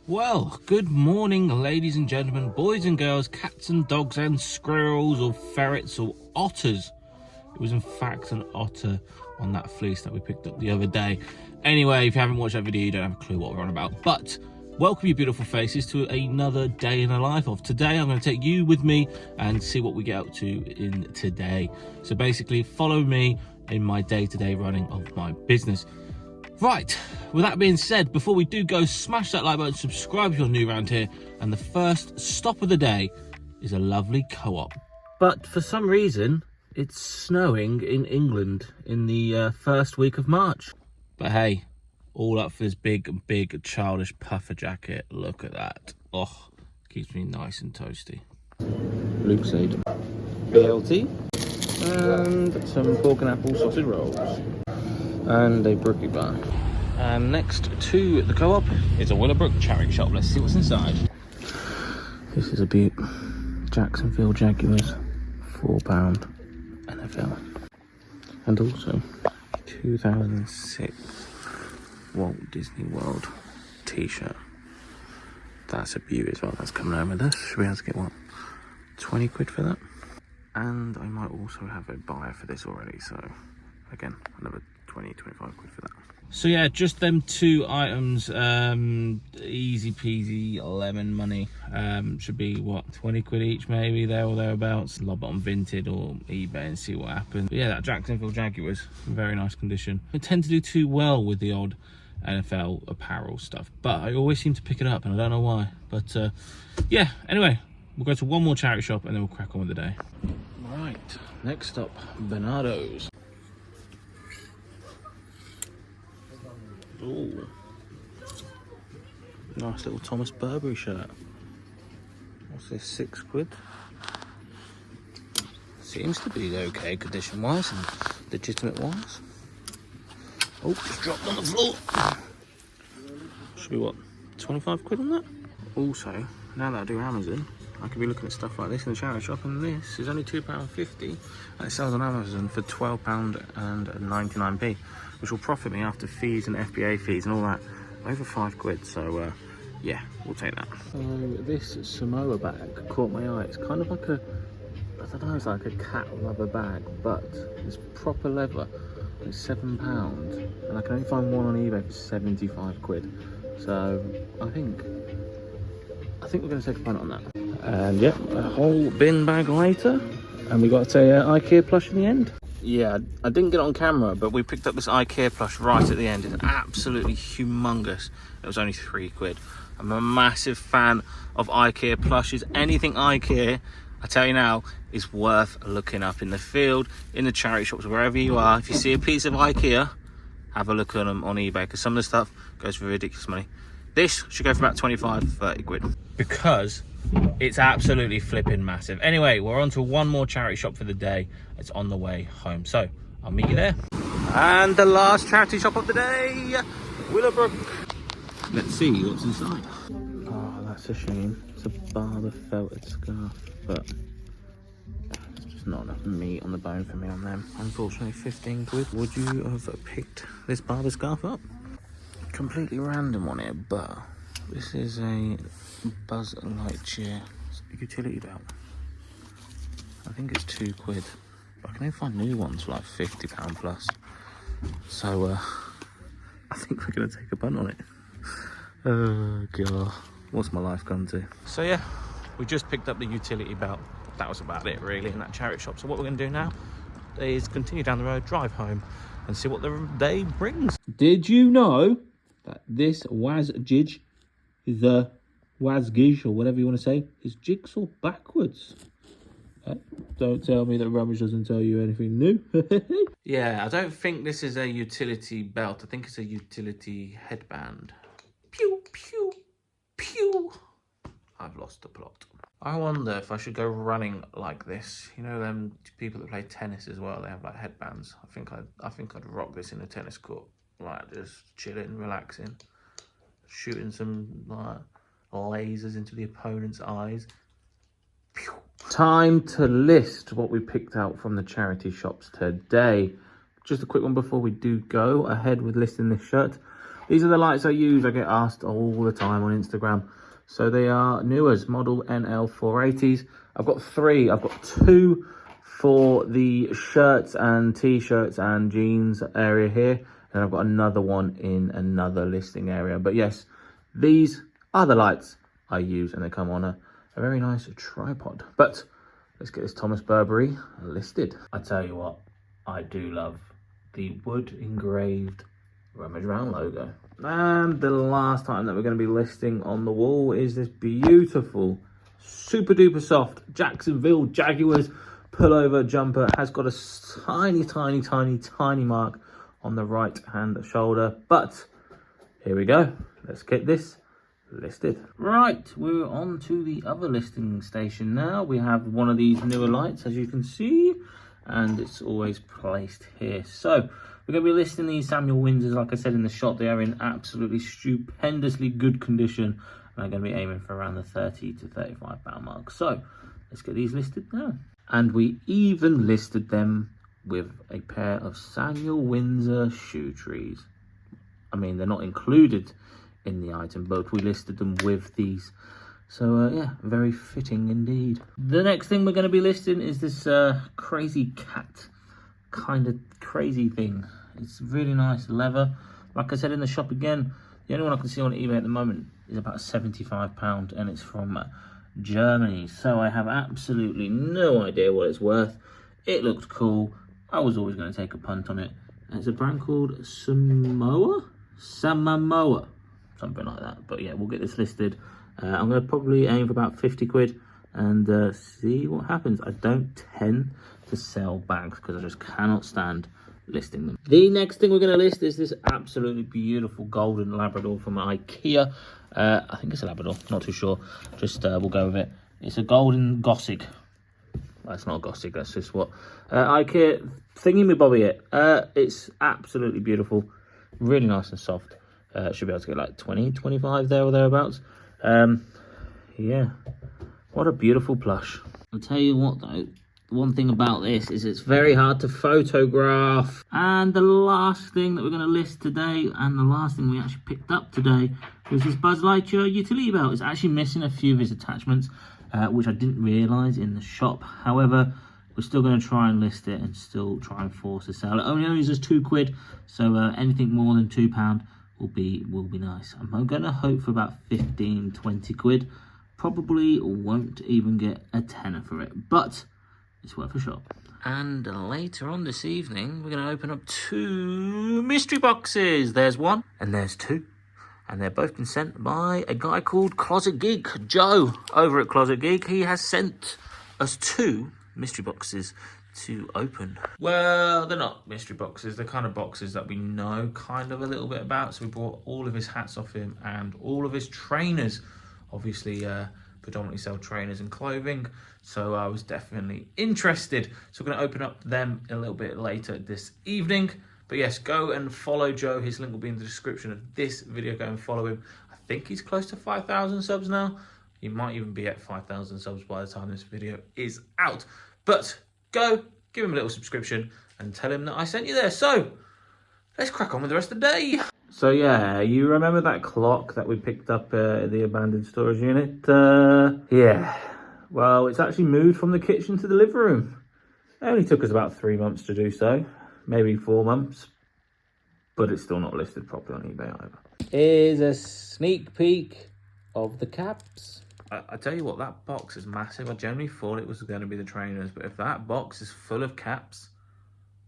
Well, good morning, ladies and gentlemen, boys and girls, cats and dogs and squirrels or ferrets or otters. It was in fact an otter on that fleece that we picked up the other day. Anyway, if you haven't watched that video, you don't have a clue what we're on about. But welcome, you beautiful faces, to another day in the life of. Today, I'm going to take you with me and see what we get up to in today. So basically, follow me in my day-to-day running of my business. Right, with that being said, before we do go, smash that like button, subscribe if you're new around here, and the first stop of the day is a lovely co-op. But for some reason, it's snowing in England in the first week of March. But hey, all up for this big childish puffer jacket. Look at that. Oh, keeps me nice and toasty. Lucid, BLT, and some pork and apple sausage rolls. And a brookie bar. And next to the co-op is a Willowbrook charity shop. Let's see what's inside. This is a beaut. Jacksonville Jaguars, £4 NFL. And also 2006 Walt Disney World t-shirt. That's a beaut as well. That's coming home with us. Should we have to get what? 20 quid for that? And I might also have a buyer for this already, so again, another 20, 25 quid for that. So yeah, just them two items, easy peasy lemon money. Should be what, 20 quid each maybe, there or thereabouts. Lob it on Vinted or eBay and see what happens. But yeah, that Jacksonville Jaguars, very nice condition. I tend to do too well with the odd NFL apparel stuff, but I always seem to pick it up and I don't know why. But yeah, anyway, we'll go to one more charity shop and then we'll crack on with the day. Right, next up, Bernardo's. Ooh, nice little Thomas Burberry shirt. What's this, 6 quid? Seems to be okay condition wise and legitimate wise. Oh, just dropped on the floor. Should be what, 25 quid on that? Also, now that I do Amazon, I could be looking at stuff like this in the charity shop, and this is only £2.50 and it sells on Amazon for £12.99p, which will profit me after fees and FBA fees and all that over 5 quid. So yeah, we'll take that. So this Samoa bag caught my eye. It's kind of like a, I don't know, it's like a cat rubber bag, but it's proper leather. It's £7 and I can only find one on eBay for 75 quid. So I think we're going to take a punt on that. And yeah, a whole bin bag later, and we got a IKEA plush in the end. Yeah, I didn't get it on camera, but we picked up this IKEA plush right at the end. It's absolutely humongous. It was only 3 quid. I'm a massive fan of IKEA plushes. Anything IKEA, I tell you now, is worth looking up in the field, in the charity shops, wherever you are. If you see a piece of IKEA, have a look at them on eBay, because some of the stuff goes for ridiculous money. This should go for about 25, 30 quid. Because it's absolutely flipping massive. Anyway, we're on to one more charity shop for the day. It's on the way home. So, I'll meet you there. And the last charity shop of the day, Willowbrook. Let's see what's inside. Oh, that's a shame. It's a Barber felted scarf, but there's just not enough meat on the bone for me on them. Unfortunately, 15 quid. Would you have picked this Barber scarf up? Completely random on it, but this is a Buzz Lightyear utility belt. I think it's 2 quid. But I can only find new ones for like £50 plus. So I think we're gonna take a punt on it. Oh god, what's my life gone to? So yeah, we just picked up the utility belt. That was about it really in that charity shop. So what we're gonna do now is continue down the road, drive home, and see what the day brings. Did you know that this Wazgij, the Wazgij, or whatever you want to say, is jigsaw backwards? Don't tell me that Rummage doesn't tell you anything new. Yeah, I don't think this is a utility belt. I think it's a utility headband. Pew, pew, pew. I've lost the plot. I wonder if I should go running like this. You know them people that play tennis as well, they have like headbands. I think I'd rock this in a tennis court. Like just chilling, relaxing, shooting some like lasers into the opponent's eyes. Pew. Time to list what we picked out from the charity shops today. Just a quick one before we do go ahead with listing this shirt. these are the lights I use. I get asked all the time on Instagram. So they are Newers model NL480s. I've got 3. I've got 2 for the shirts and t-shirts and jeans area here, and I've got another one in another listing area. But yes, these are the lights I use, and they come on a very nice tripod. But let's get this Thomas Burberry listed. I tell you what, I do love the wood engraved RummageAround logo. And the last time that we're going to be listing on the wall is this beautiful, super duper soft Jacksonville Jaguars pullover jumper. Has got a tiny mark on the right hand shoulder. But here we go. Let's get this listed. Right, we're on to the other listing station now. We have one of these newer lights, as you can see, and it's always placed here. So we're going to be listing these Samuel Windsors. Like I said in the shop, they are in absolutely stupendously good condition, and I'm going to be aiming for around the £30 to £35 mark. So let's get these listed now. And we even listed them with a pair of Samuel Windsor shoe trees. I mean, they're not included in the item, but we listed them with these. So yeah, very fitting indeed. The next thing we're going to be listing is this crazy cat kind of crazy thing. It's really nice leather. Like I said in the shop again, the only one I can see on eBay at the moment is about £75, and it's from Germany. So I have absolutely no idea what it's worth. It looked cool. I was always going to take a punt on it. And it's a brand called Samamoa, something like that. But yeah, we'll get this listed. I'm going to probably aim for about 50 quid and see what happens. I don't tend to sell bags because I just cannot stand listing them. The next thing we're going to list is this absolutely beautiful golden Labrador from IKEA. I think it's a Labrador, not too sure. Just we'll go with it. It's a golden Gossig. That's not a Gossig, that's just what IKEA thingy-me-bobby it. It's absolutely beautiful, really nice and soft. Should be able to get like 20, 25 there or thereabouts. Yeah, what a beautiful plush. I'll tell you what though, one thing about this is it's very hard to photograph. And the last thing that we're going to list today, and the last thing we actually picked up today, was this Buzz Lightyear utility belt. It's actually missing a few of his attachments, which I didn't realise in the shop. However, we're still going to try and list it and still try and force a sale. It only uses £2, so anything more than £2 will be nice. I'm going to hope for about 15, 20 quid. Probably won't even get a tenner for it, but it's worth a shot. And later on this evening, we're going to open up 2 mystery boxes. There's 1 and there's 2. And they're both been sent by a guy called Closet Geek, Joe, over at Closet Geek. He has sent us 2 mystery boxes to open. Well, they're not mystery boxes. They're kind of boxes that we know kind of a little bit about. So we brought all of his hats off him and all of his trainers. Obviously, predominantly sell trainers and clothing. So I was definitely interested. So we're going to open up them a little bit later this evening. But yes, go and follow Joe. His link will be in the description of this video. Go and follow him. I think he's close to 5,000 subs now. He might even be at 5,000 subs by the time this video is out. But go, give him a little subscription and tell him that I sent you there. So let's crack on with the rest of the day. So yeah, you remember that clock that we picked up at the abandoned storage unit? Yeah, well, it's actually moved from the kitchen to the living room. It only took us about 3 months to do so. Maybe 4 months, but it's still not listed properly on eBay either. Here's a sneak peek of the caps. I tell you what, that box is massive. I generally thought it was going to be the trainers, but if that box is full of caps,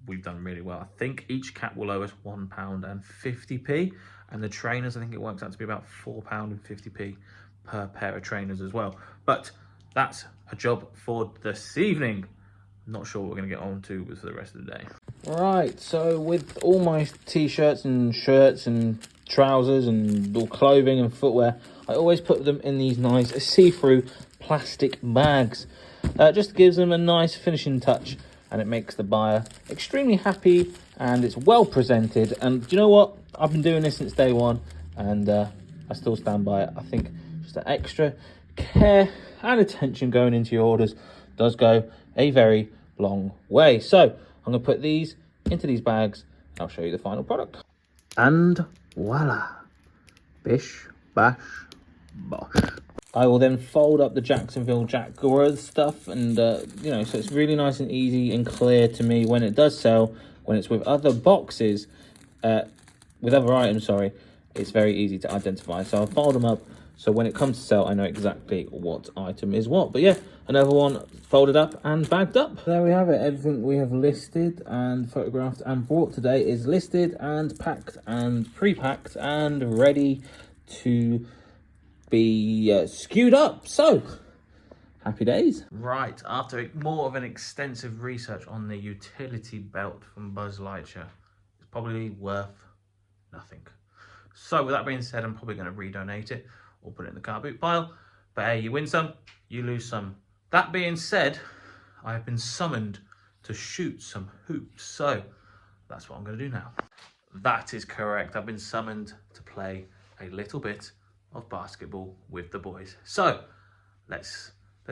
we've done really well. I think each cap will owe us £1.50, and the trainers, I think it works out to be about £4.50 per pair of trainers as well. But that's a job for this evening. Not sure what we're going to get on to for the rest of the day. Right, so with all my t-shirts and shirts and trousers and all clothing and footwear, I always put them in these nice see-through plastic bags. Just gives them a nice finishing touch, and it makes the buyer extremely happy, and it's well presented. And do you know what? I've been doing this since day one, and I still stand by it. I think just the extra care and attention going into your orders does go a very long way. So I'm going to put these into these bags. I'll show you the final product. And Voila. Bish, bash, bosh. I will then fold up the Jacksonville Jaguars stuff, and you know, so it's really nice and easy and clear to me when it does sell. When it's with other boxes, with other items, sorry, it's very easy to identify. So I'll fold them up, so when it comes to sell, I know exactly what item is what. But yeah, another one folded up and bagged up. There we have it. Everything we have listed and photographed and bought today is listed and packed and pre-packed and ready to be skewed up. So happy days. Right, after more of an extensive research on the utility belt from Buzz Lightyear, it's probably worth nothing. So with that being said, I'm probably going to redonate it or put it in the car boot pile. But hey, you win some, you lose some. That being said, I have been summoned to shoot some hoops. So that's what I'm going to do now. That is correct. I've been summoned to play a little bit of basketball with the boys. So let's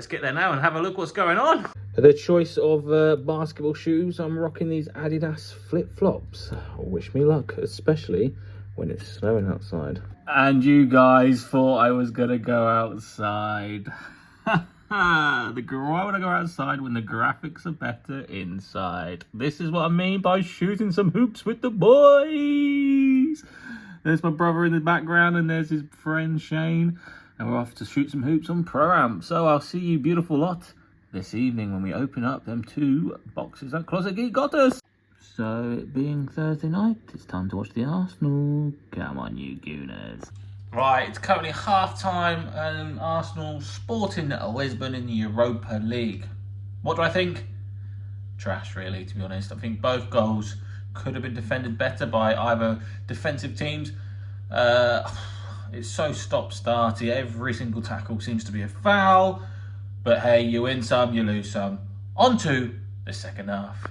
get there now and have a look what's going on. The choice of basketball shoes, I'm rocking these Adidas flip-flops. Wish me luck, especially when it's snowing outside. And you guys thought I was gonna go outside. Why would I go outside when the graphics are better inside? This is what I mean by shooting some hoops with the boys. There's my brother in the background, and there's his friend Shane, and we're off to shoot some hoops on Pro-Am. So I'll see you beautiful lot this evening when we open up them 2 boxes that Closet Geek got us. So it being Thursday night, it's time to watch the Arsenal. Come on, you gooners. Right, it's currently half-time, and Arsenal sporting Lisbon in the Europa League. What do I think? Trash, really, to be honest. I think both goals could have been defended better by either defensive teams. It's so stop-starty. Every single tackle seems to be a foul. But hey, you win some, you lose some. On to the second half.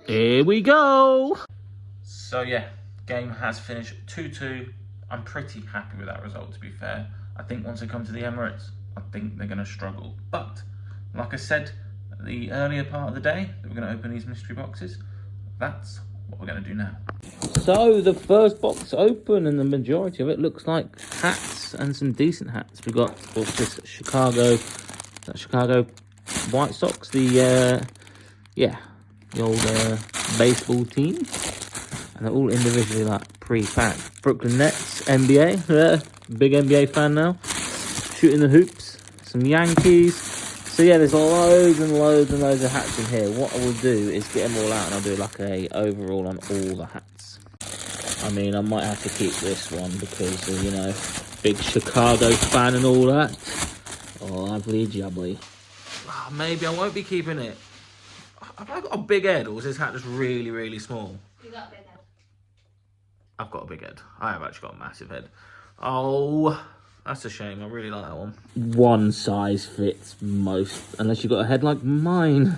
Here we go. So yeah, game has finished 2-2. I'm pretty happy with that result, to be fair. I think once they come to the Emirates, I think they're going to struggle. But like I said at the earlier part of the day, that we're going to open these mystery boxes. That's what we're going to do now. So the first box open, and the majority of it looks like hats and some decent hats. We've got this Chicago White Sox, the old baseball team, and they're all individually like pre-packed. Brooklyn Nets, NBA, big NBA fan now. Shooting the hoops, some Yankees. So yeah, there's loads and loads and loads of hats in here. What I will do is get them all out, and I'll do like a overall on all the hats. I mean, I might have to keep this one because you know, big Chicago fan and all that. Oh, lovely jubbly. Oh, maybe I won't be keeping it. Have I got a big head, or is this hat just really, really small? You got a big head. I've got a big head. I have actually got a massive head. Oh, that's a shame. I really like that one. One size fits most, unless you've got a head like mine.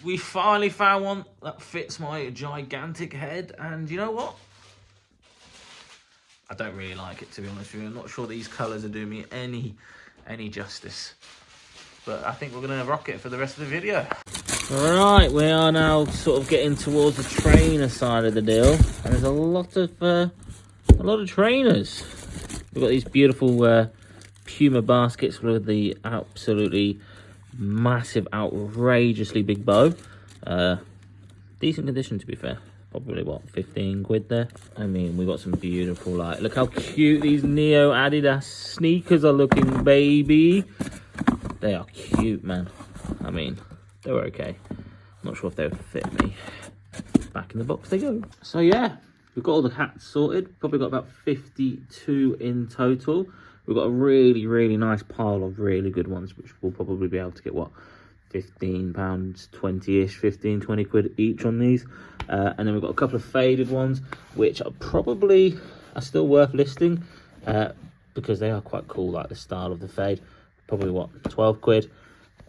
We finally found one that fits my gigantic head, and you know what? I don't really like it, to be honest with you. I'm not sure these colours are doing me any justice. But I think we're going to rock it for the rest of the video. Right, we are now sort of getting towards the trainer side of the deal. And there's a lot of trainers. We've got these beautiful Puma baskets with the absolutely massive, outrageously big bow. Decent condition, to be fair. Probably, what, 15 quid there? I mean, we got some beautiful, like, look how cute these Neo Adidas sneakers are looking, baby. They are cute, man. I mean, they were okay. Not sure if they would fit me. Back in the box they go. So, yeah, we've got all the hats sorted. Probably got about 52 in total. We've got a really, really nice pile of really good ones, which we'll probably be able to get, what, £15, 20-ish, 15, 20 quid each on these. And then we've got a couple of faded ones, which are probably still worth listing because they are quite cool, like the style of the fade. Probably, what, 12 quid.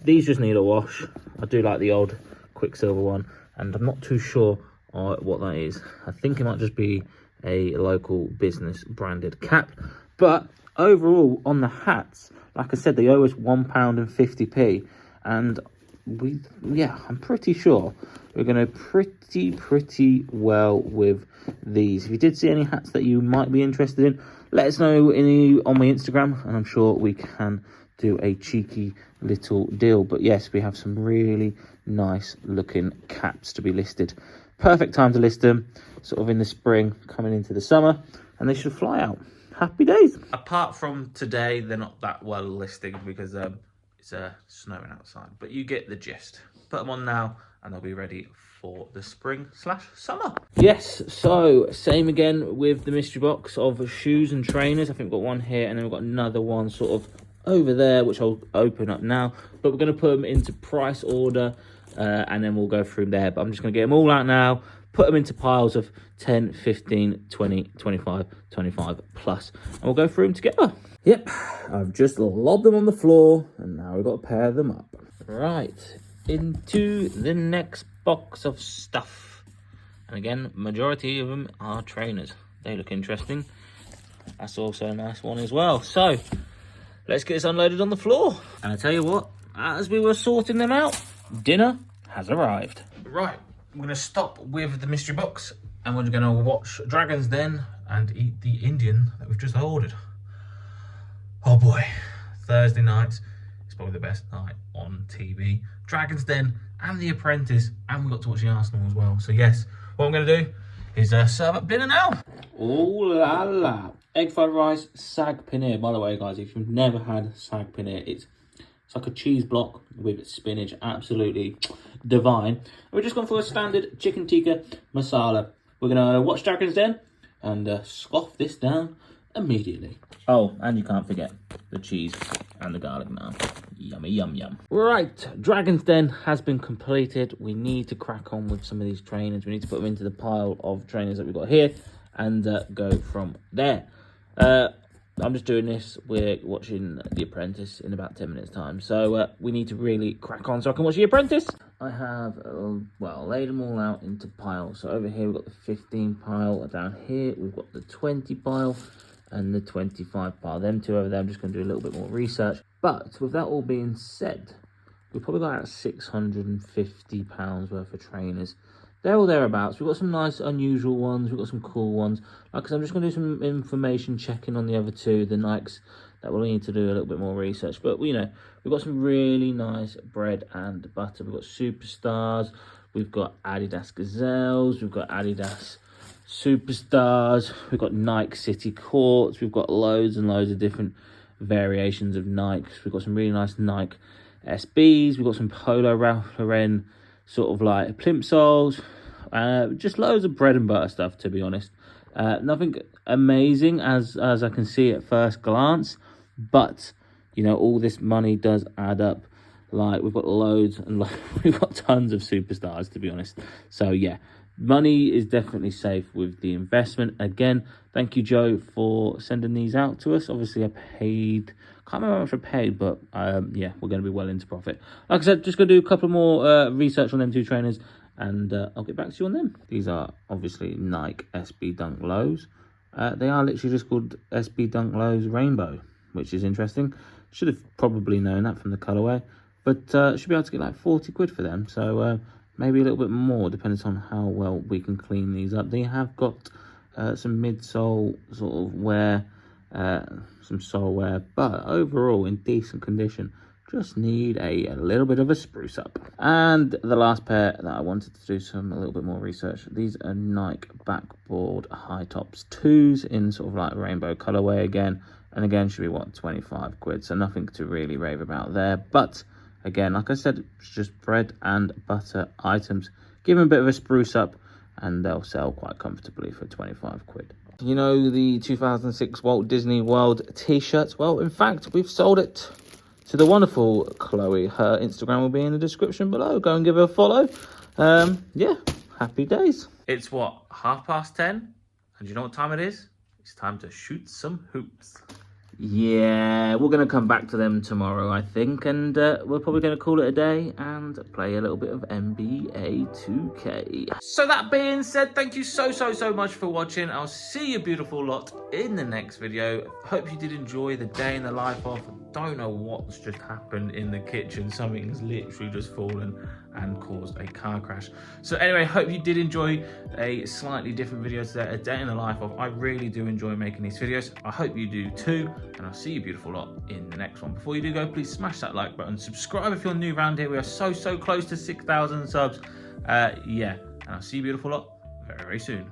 These just need a wash. I do like the old Quicksilver one, and I'm not too sure what that is. I think it might just be a local business branded cap. But overall, on the hats, like I said, they owe us £1.50, and I'm pretty sure we're going to pretty well with these. If you did see any hats that you might be interested in, let us know on my Instagram, and I'm sure we can do a cheeky little deal. But yes, we have some really nice looking caps to be listed. Perfect time to list them, sort of in the spring, coming into the summer, and they should fly out. Happy days. Apart from today, they're not that well listed because it's snowing outside, but you get the gist. Put them on now and they'll be ready for the spring/summer. Yes, so same again with the mystery box of shoes and trainers. I think we've got one here and then we've got another one sort of over there, which I'll open up now, but we're going to put them into price order and then we'll go through there. But I'm just going to get them all out now, put them into piles of 10, 15, 20, 25, 25 plus, and we'll go through them together. Yep, I've just lobbed them on the floor and now we've got to pair them up. Right, into the next box of stuff. And again, majority of them are trainers. They look interesting. That's also a nice one as well. So, let's get this unloaded on the floor. And I tell you what, as we were sorting them out, dinner has arrived. Right, I'm going to stop with the mystery box and we're going to watch Dragon's Den and eat the Indian that we've just ordered. Oh boy, Thursday nights is probably the best night on TV. Dragon's Den and The Apprentice, and we got to watch the Arsenal as well. So yes, what I'm going to do is serve up dinner now. Oh la la. Egg fried rice, sag paneer. By the way, guys, if you've never had sag paneer, it's like a cheese block with spinach. Absolutely divine. We're just going for a standard chicken tikka masala. We're going to watch Dragon's Den and scoff this down immediately. Oh, and you can't forget the cheese and the garlic naan. Yummy, yum, yum. Right, Dragon's Den has been completed. We need to crack on with some of these trainers. We need to put them into the pile of trainers that we've got here and go from there. I'm just doing this. We're watching The Apprentice in about 10 minutes time. So we need to really crack on so I can watch The Apprentice. I have, laid them all out into piles. So over here we've got the 15 pile. Down here we've got the 20 pile and the 25 pile. Them two over there, I'm just going to do a little bit more research. But with that all being said, we've probably got about £650 worth of trainers. They're all thereabouts. We've got some nice unusual ones. We've got some cool ones. Like I said, I'm just going to do some information checking on the other two, the Nikes, that we'll need to do a little bit more research. But, you know, we've got some really nice bread and butter. We've got Superstars. We've got Adidas Gazelles. We've got Adidas Superstars. We've got Nike City Courts. We've got loads and loads of different variations of Nikes. We've got some really nice Nike SBs. We've got some Polo Ralph Lauren sort of like plimsolls. Just loads of bread and butter stuff, to be honest. Nothing amazing as I can see at first glance, but you know, all this money does add up. Like, we've got loads and we've got tons of Superstars, to be honest. So yeah, money is definitely safe with the investment. Again, thank you, Joe, for sending these out to us. Obviously, I paid, can't remember how much I paid, but yeah, we're going to be well into profit. Like I said, just going to do a couple more research on them two trainers, and I'll get back to you on them. These are obviously Nike SB Dunk Lows. They are literally just called SB Dunk Lows Rainbow, which is interesting. Should have probably known that from the colourway, but should be able to get like 40 quid for them. So maybe a little bit more, depends on how well we can clean these up. They have got some midsole sort of wear, some sole wear, but overall in decent condition. Just need a little bit of a spruce up. And the last pair that I wanted to do a little bit more research. These are Nike backboard high tops 2s in sort of like rainbow colorway again. And again, should be what, 25 quid. So nothing to really rave about there. But again, like I said, it's just bread and butter items. Give them a bit of a spruce up and they'll sell quite comfortably for 25 quid. You know the 2006 Walt Disney World t-shirts? Well, in fact, we've sold it to the wonderful Chloe. Her Instagram will be in the description below. Go and give her a follow. Yeah, happy days. It's what, 10:30? And you know what time it is? It's time to shoot some hoops. Yeah, we're going to come back to them tomorrow, I think. And we're probably going to call it a day and play a little bit of NBA 2K. So that being said, thank you so much for watching. I'll see you beautiful lot in the next video. Hope you did enjoy the day in the life of don't know what's just happened in the kitchen. Something's literally just fallen and caused a car crash. So anyway, hope you did enjoy a slightly different video today, a day in the life of. I really do enjoy making these videos. I hope you do too, and I'll see you beautiful lot in the next one. Before you do go, please smash that like button, subscribe if you're new around here. We are so close to 6,000 subs. Yeah, and I'll see you beautiful lot very soon.